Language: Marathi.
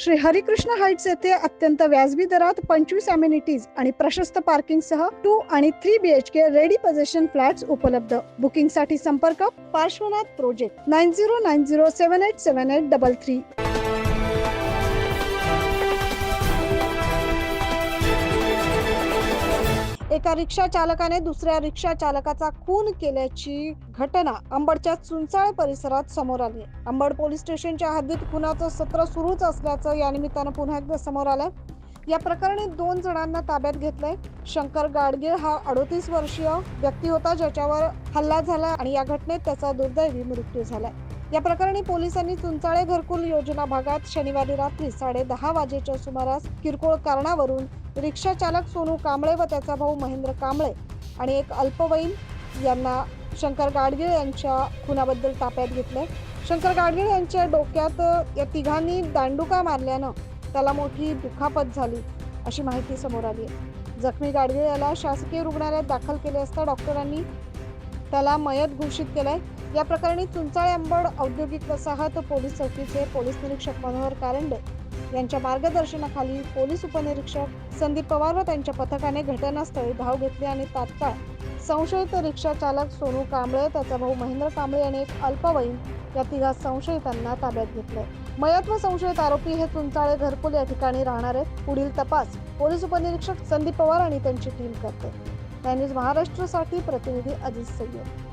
श्री हरिकृष्ण हाइट्स येथे अत्यंत व्याजबी दरात 25 अमेनिटीज आणि प्रशस्त पार्किंगसह 2 आणि 3 BHK रेडी पोझिशन फ्लॅट्स उपलब्ध. बुकिंगसाठी संपर्क पार्श्वनाथ प्रोजेक्ट 9090787833. एका रिक्षा चालकाने दुसऱ्या रिक्षा चालकाचा खून केल्याची घटना अंबडच्या चुंचाळ परिसरात समोर आली. अंबड पोलीस स्टेशनच्या हद्दीत खुनाचं सत्र सुरूच असल्याचं या निमित्तानं पुन्हा एकदा समोर आलं. या प्रकरणी 2 जणांना ताब्यात घेतलंय. शंकर गाडगीळ हा 38 वर्षीय व्यक्ती होता ज्याच्यावर हल्ला झाला आणि या घटनेत त्याचा दुर्दैवी मृत्यू झाला. या प्रकरणी पोलिसांनी चुंचाळे घरकुल योजना भागात शनिवारी रात्री 10:30 वाजेच्या सुमारास किरकोळ कारणावरून रिक्षा चालक सोनू कांबळे व त्याचा भाऊ महेंद्र कांबळे आणि एक अल्पवयीन यांना शंकर गाडगीळ यांच्या खुनाबद्दल ताब्यात घेतले. शंकर गाडगीळ यांच्या डोक्यात या तिघांनी दांडुका मारल्यानं त्याला मोठी दुखापत झाली अशी माहिती समोर आली आहे. जखमी गाडगीळ याला शासकीय रुग्णालयात दाखल केले असता डॉक्टरांनी त्याला मयत घोषित केलंय. या प्रकरणी चुंचाळे अंबड औद्योगिक वसाहत पोलीस चौकीचे पोलीस निरीक्षक मनोहर कारंडे यांच्या मार्गदर्शनाखाली पोलीस उपनिरीक्षक संदीप पवार व त्यांच्या पथकाने घटनास्थळी धाव घेतली आणि तात्काळ संशयित रिक्षा चालक सोनू कांबळे, त्याचा भाऊ महेंद्र कांबळे आणि एक अल्पवयीन या तिघा संशयितांना ताब्यात घेतले. मयत व संशयित आरोपी हे चुंचाळे घरकुल या ठिकाणी राहणार आहेत. पुढील तपास पोलीस उपनिरीक्षक संदीप पवार आणि त्यांची टीम करते. न्यूज महाराष्ट्रसाठी प्रतिनिधी अजित सय्यद.